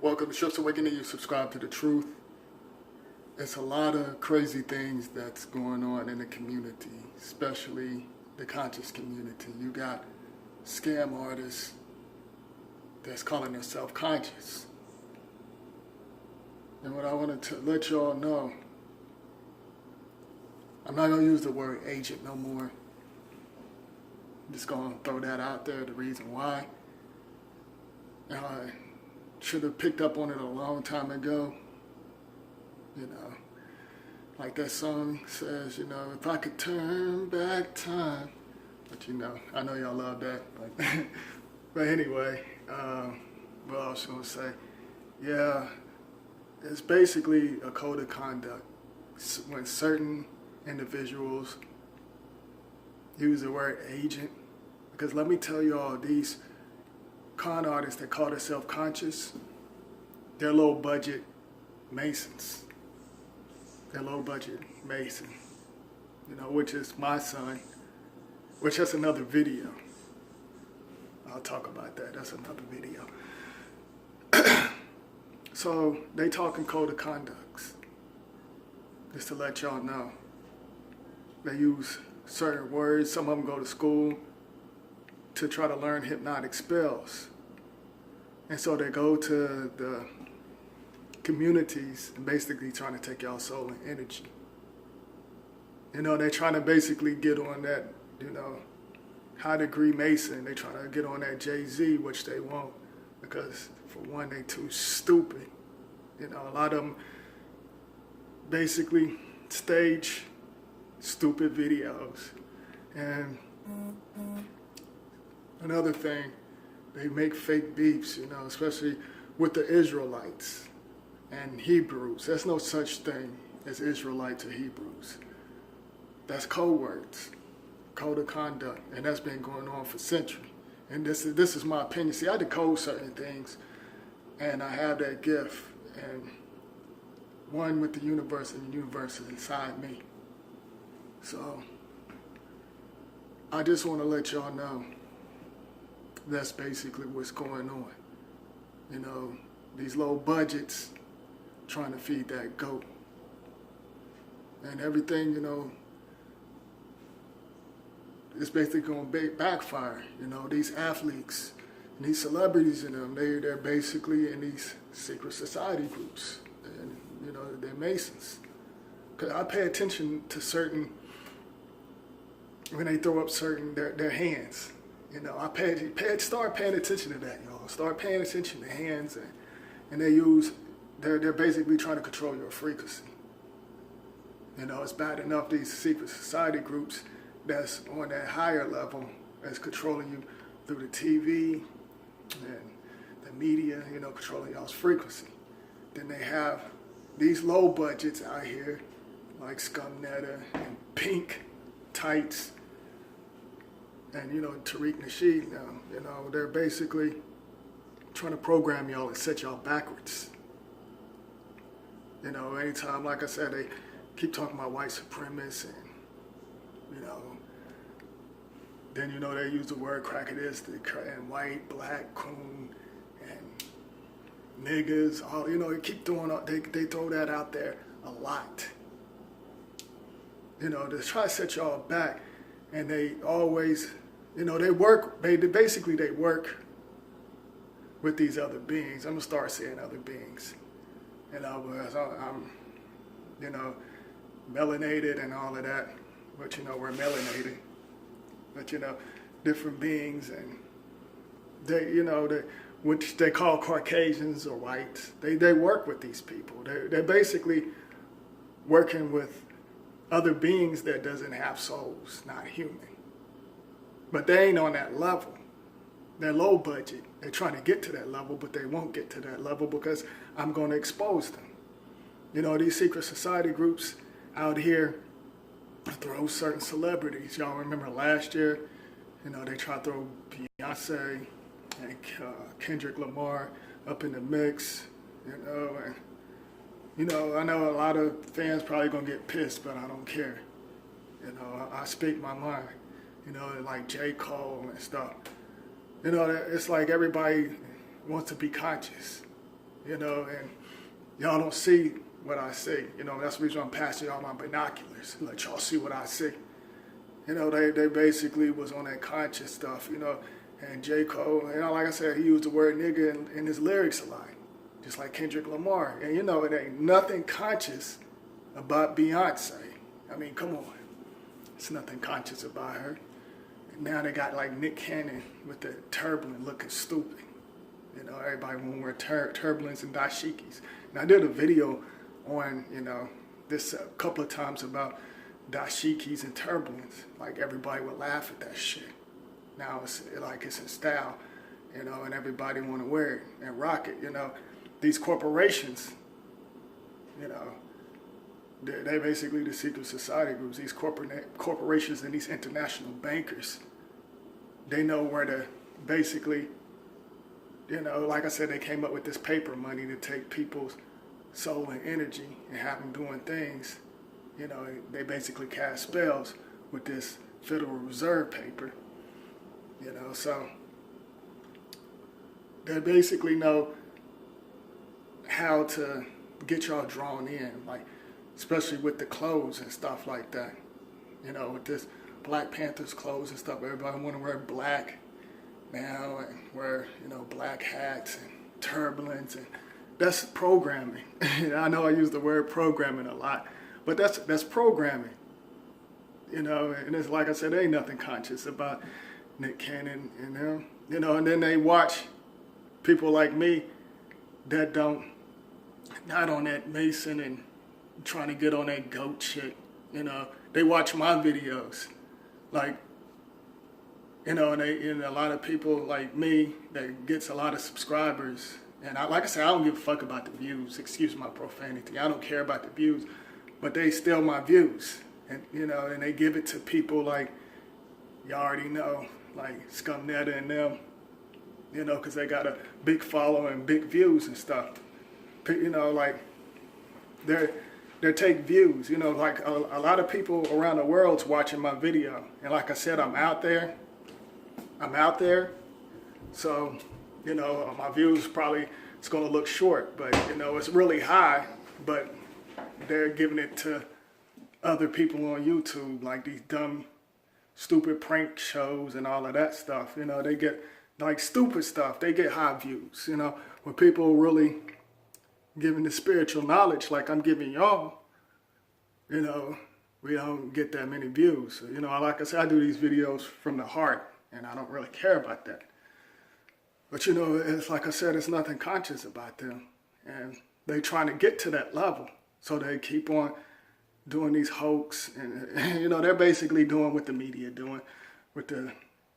Welcome to Ships Awakening. You subscribe to the truth. It's a lot of crazy things that's going on in the community, especially the conscious community. You got scam artists that's calling themselves conscious. And what I wanted to let y'all know, I'm not going to use the word agent no more. I'm just going to throw that out there, the reason why. I should have picked up on it a long time ago. You know, like that song says, you know, if I could turn back time. But you know, I know y'all love that. But anyway, what I was going to say, yeah, it's basically a code of conduct. When certain individuals use the word agent, because let me tell you all, these con artists that call themselves conscious, they're low budget Masons. They're low budget Mason, you know, which is my son, which that's another video. I'll talk about that. That's another video. So they talking code of conducts. Just to let y'all know. They use certain words. Some of them go to school to try to learn hypnotic spells. And so they go to the communities and basically trying to take y'all soul and energy. You know, they're trying to basically get on that, you know, high degree Mason. They're trying to get on that Jay-Z, which they won't, because for one, they too stupid. You know, a lot of them basically stage stupid videos. And another thing, they make fake beefs, you know, especially with the Israelites and Hebrews. There's no such thing as Israelites or Hebrews. That's code words, code of conduct, and that's been going on for centuries. And this is my opinion. See, I decode certain things, and I have that gift, and one with the universe, and the universe is inside me. So I just want to let y'all know that's basically what's going on. You know, these low budgets trying to feed that goat. And everything, you know, it's basically going to backfire. You know, these athletes and these celebrities in them, they're basically in these secret society groups. And, you know, they're Masons. Because I pay attention to certain, when they throw up certain, their hands. You know, start paying attention to that, y'all. Start paying attention to hands, and they're basically trying to control your frequency. You know, it's bad enough these secret society groups that's on that higher level that's controlling you through the TV and the media, you know, controlling y'all's frequency. Then they have these low budgets out here, like Scumnetta and Pink Tights, and, you know, Tariq Nasheed now, you know, they're basically trying to program y'all and set y'all backwards. You know, anytime, like I said, they keep talking about white supremacists and, you know, then, you know, they use the word crackeristic and white, black, coon, and niggas, all, you know, they keep throwing out, they throw that out there a lot. You know, to try to set y'all back, and they always, you know, they work with these other beings. I'm gonna start saying other beings. You know, because I'm, you know, melanated and all of that. But, you know, we're melanated. But, you know, different beings, and they, you know, which they call Caucasians or whites. They work with these people. They're basically working with other beings that doesn't have souls, not human. But they ain't on that level. They're low budget. They're trying to get to that level, but they won't get to that level because I'm going to expose them. You know, these secret society groups out here throw certain celebrities. Y'all remember last year, you know, they tried to throw Beyonce and Kendrick Lamar up in the mix, you know, and, you know, I know a lot of fans probably going to get pissed, but I don't care. You know, I speak my mind. You know, like J. Cole and stuff. You know, it's like everybody wants to be conscious. you know, and y'all don't see what I see. You know, that's the reason I'm passing y'all my binoculars, let y'all see what I see. You know, they basically was on that conscious stuff, you know, and J. Cole, you know, like I said, he used the word nigga in his lyrics a lot, just like Kendrick Lamar. And, you know, it ain't nothing conscious about Beyonce. I mean, come on. It's nothing conscious about her. And now they got like Nick Cannon with the turbulent looking stupid. You know, everybody want to wear turbulents and dashikis. And I did a video on, you know, this a couple of times about dashikis and turbulence. Like everybody would laugh at that shit. Now it's like it's in style, you know, and everybody want to wear it and rock it. You know, these corporations, you know, they're basically the secret society groups. These corporations and these international bankers, they know where to basically, you know, like I said, they came up with this paper money to take people's soul and energy and have them doing things. You know, they basically cast spells with this Federal Reserve paper. You know, so they basically know how to get y'all drawn in, like especially with the clothes and stuff like that. You know, with this Black Panthers clothes and stuff, everybody want to wear black now and wear, you know, black hats and turbulence, and that's programming. I know I use the word programming a lot, but that's programming. You know, and it's like I said, there ain't nothing conscious about Nick Cannon and them. You know, and then they watch people like me that not on that Mason and trying to get on that goat shit. You know, they watch my videos, like, you know, and a lot of people like me that gets a lot of subscribers. And like I said, I don't give a fuck about the views. Excuse my profanity. I don't care about the views, but they steal my views, and you know, and they give it to people like y'all already know, like Scumnetta and them. You know, because they got a big following, big views and stuff. You know, like they take views. You know, like a lot of people around the world's watching my video, and like I said, I'm out there. So, you know, my views probably, it's going to look short, but, you know, it's really high, but they're giving it to other people on YouTube, like these dumb, stupid prank shows and all of that stuff. You know, they get, like, stupid stuff. They get high views, you know, when people really giving the spiritual knowledge like I'm giving y'all, you know, we don't get that many views. So, you know, like I said, I do these videos from the heart, and I don't really care about that. But, you know, it's like I said, it's nothing conscious about them. And they trying to get to that level. So they keep on doing these hoax. And, you know, they're basically doing what the media doing with the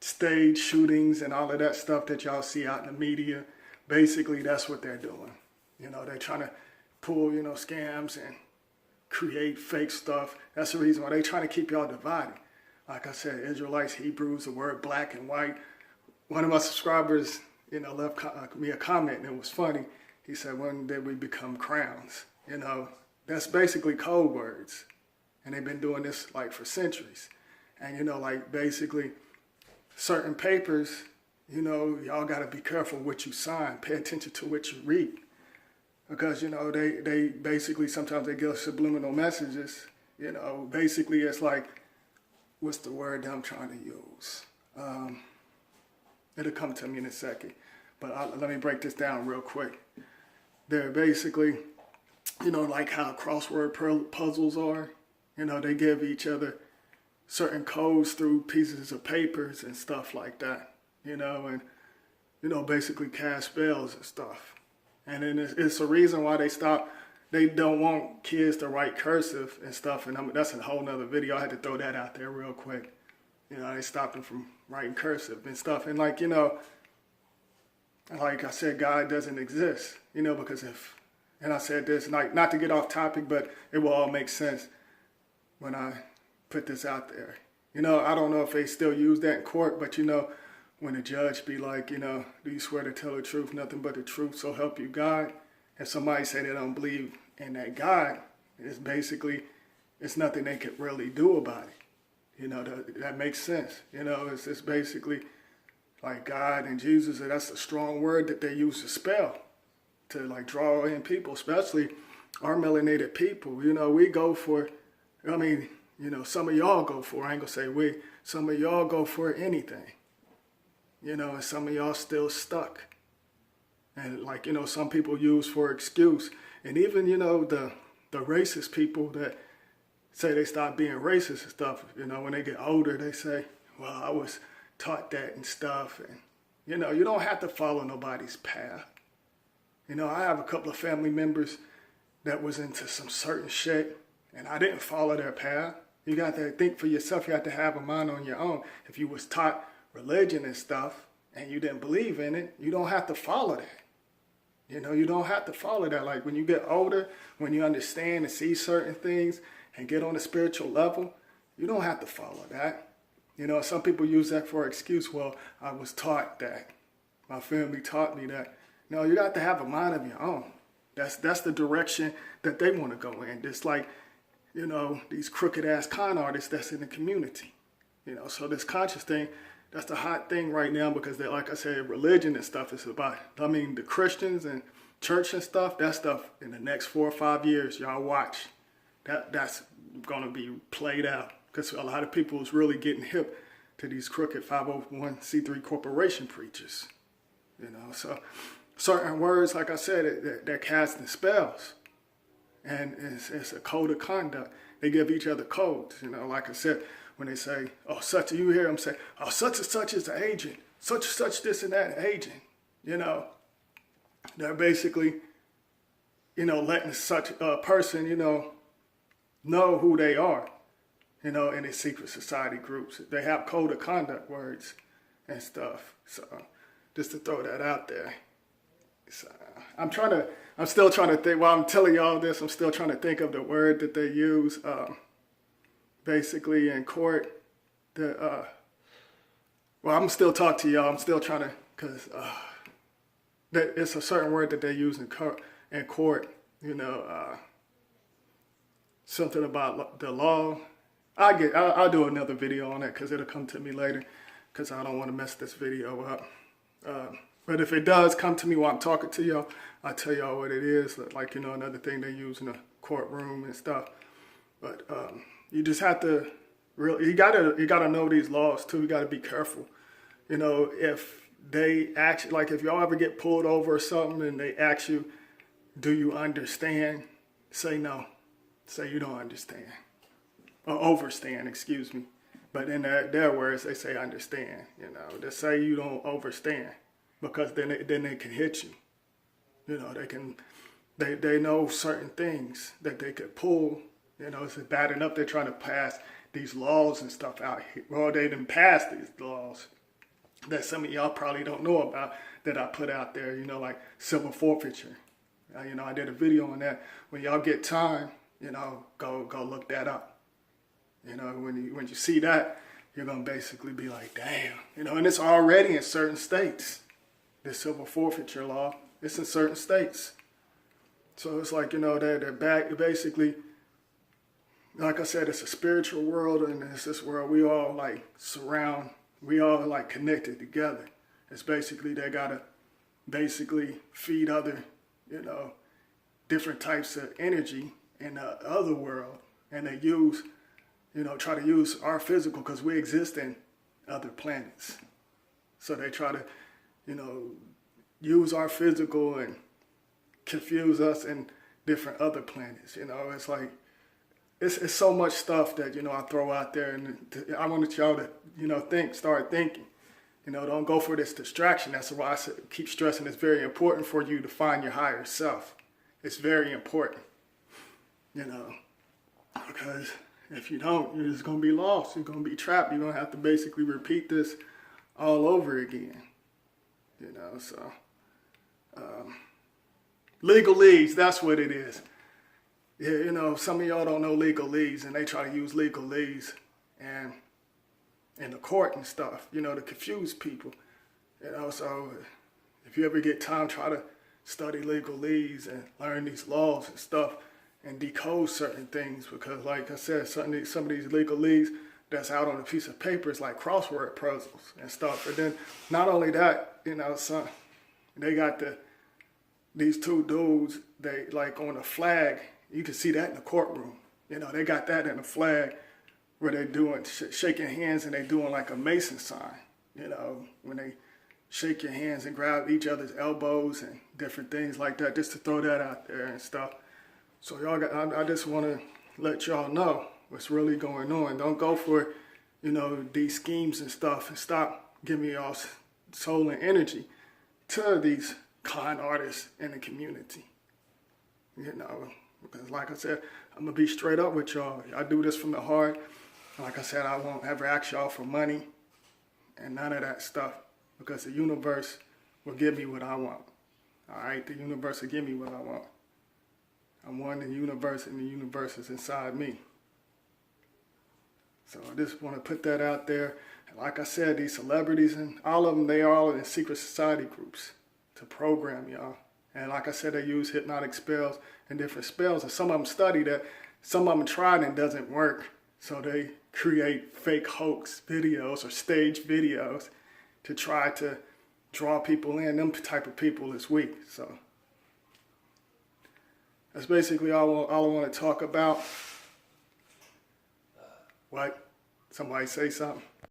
stage shootings and all of that stuff that y'all see out in the media. Basically, that's what they're doing. You know, they're trying to pull, you know, scams and create fake stuff. That's the reason why they're trying to keep y'all divided. Like I said, Israelites, Hebrews, the word black and white. One of my subscribers, you know, left me a comment, and it was funny. He said, when did we become crowns? You know, that's basically code words. And they've been doing this, like, for centuries. And, you know, like, basically, certain papers, you know, y'all got to be careful what you sign. Pay attention to what you read. Because, you know, they basically, sometimes they give subliminal messages. You know, basically, it's like, what's the word that I'm trying to use? It'll come to me in a second. But let me break this down real quick. They're basically, you know, like how crossword puzzles are. You know, they give each other certain codes through pieces of papers and stuff like that. You know, and, you know, basically cast spells and stuff. And then it's a reason why they don't want kids to write cursive and stuff. And that's a whole nother video. I had to throw that out there real quick. You know, they stopped them from writing cursive and stuff. And like, you know, like I said, God doesn't exist, you know, because and I said this, like, not to get off topic, but it will all make sense when I put this out there. You know, I don't know if they still use that in court, but, you know, when the judge be like, you know, do you swear to tell the truth, nothing but the truth, so help you God? And somebody say they don't believe in that God, it's basically, it's nothing they could really do about it. You know, that makes sense. You know, it's basically like God and Jesus, and that's a strong word that they use to spell, like draw in people, especially our melanated people. You know, we go for, I mean, you know, some of y'all go for, I ain't gonna say we, some of y'all go for anything. You know, and some of y'all still stuck. And like, you know, some people use for excuse. And even, you know, the racist people that say they stop being racist and stuff, you know, when they get older, they say, well, I was taught that and stuff. And, you know, you don't have to follow nobody's path. You know, I have a couple of family members that was into some certain shit, and I didn't follow their path. You got to think for yourself. You have to have a mind on your own. If you was taught religion and stuff and you didn't believe in it, you don't have to follow that. You know, you don't have to follow that. Like when you get older, when you understand and see certain things and get on a spiritual level, you don't have to follow that. You know, some people use that for an excuse. Well, I was taught that. My family taught me that. No, you got to have a mind of your own. That's the direction that they want to go in. Just like, you know, these crooked ass con artists that's in the community. You know, so this conscious thing, that's the hot thing right now because they, like I said, religion and stuff is about, I mean, the Christians and church and stuff, that stuff in the next 4 or 5 years, y'all watch. That's going to be played out because a lot of people is really getting hip to these crooked 501c3 corporation preachers. You know, so certain words, like I said, they're casting spells. And it's a code of conduct. They give each other codes. You know, like I said, when they say, oh, such, you hear them say, oh, such and such is the agent. Such and such this and that agent. You know, they're basically, you know, letting such a person, you know who they are. You know, in these secret society groups. They have code of conduct words and stuff. So just to throw that out there. So, I'm still trying to think, while I'm telling y'all this, I'm still trying to think of the word that they use basically in court. Well, I'm still talking to y'all. I'm still trying to, because it's a certain word that they use in court, you know, something about the law. I'll do another video on that because it'll come to me later because I don't want to mess this video up. But if it does come to me while I'm talking to y'all, I'll tell y'all what it is. Like, you know, another thing they use in the courtroom and stuff. But you just have to really, you gotta know these laws too. You gotta be careful. You know, if they actually, like if y'all ever get pulled over or something and they ask you, do you understand? Say no. Say you don't understand. Or overstand, excuse me. But in their words, they say understand. You know, they say you don't overstand. Because then they can hit you. You know, they know certain things that they could pull. You know, it's bad enough they're trying to pass these laws and stuff out here. Well, they didn't pass these laws that some of y'all probably don't know about that I put out there, you know, like civil forfeiture. You know, I did a video on that. When y'all get time, you know, go look that up. You know, when you see that, you're going to basically be like, damn. You know, and it's already in certain states. The civil forfeiture law, it's in certain states. So it's like, you know, they're back, basically, like I said, it's a spiritual world and it's this world we all like surround, we all like connected together. It's basically, they gotta basically feed other, you know, different types of energy in the other world. And they use, you know, try to use our physical because we exist in other planets. So they try to, you know, use our physical and confuse us in different other planets. You know, it's like, it's so much stuff that, you know, I throw out there and I want y'all to, you know, start thinking. You know, don't go for this distraction. That's why I keep stressing it's very important for you to find your higher self. It's very important, you know, because if you don't, you're just going to be lost. You're going to be trapped. You're going to have to basically repeat this all over again. You know, so legalese, that's what it is. Yeah, you know, some of y'all don't know legalese, and they try to use legalese and in the court and stuff, you know, to confuse people. You know, so if you ever get time, try to study legalese and learn these laws and stuff and decode certain things because, like I said, some of these legalese that's out on a piece of paper is like crossword puzzles and stuff. But then not only that, you know, they got these two dudes, they like on a flag. You can see that in the courtroom. You know, they got that in the flag where they're doing shaking hands and they doing like a Mason sign. You know, when they shake your hands and grab each other's elbows and different things like that, just to throw that out there and stuff. So y'all got, I just want to let y'all know what's really going on. Don't go for, you know, these schemes and stuff, and stop giving y'all soul and energy to these con artists in the community. You know, because like I said, I'm gonna be straight up with y'all. I do this from the heart. Like I said, I won't ever ask y'all for money and none of that stuff, because the universe will give me what I want. All right, the universe will give me what I want. I'm one in the universe, and the universe is inside me. So I just want to put that out there. And like I said, these celebrities and all of them, they are all in secret society groups to program y'all. And like I said, they use hypnotic spells and different spells. And some of them study that. Some of them tried and it doesn't work. So they create fake hoax videos or stage videos to try to draw people in. Them type of people is weak. So that's basically all I want to talk about. What? Somebody say something?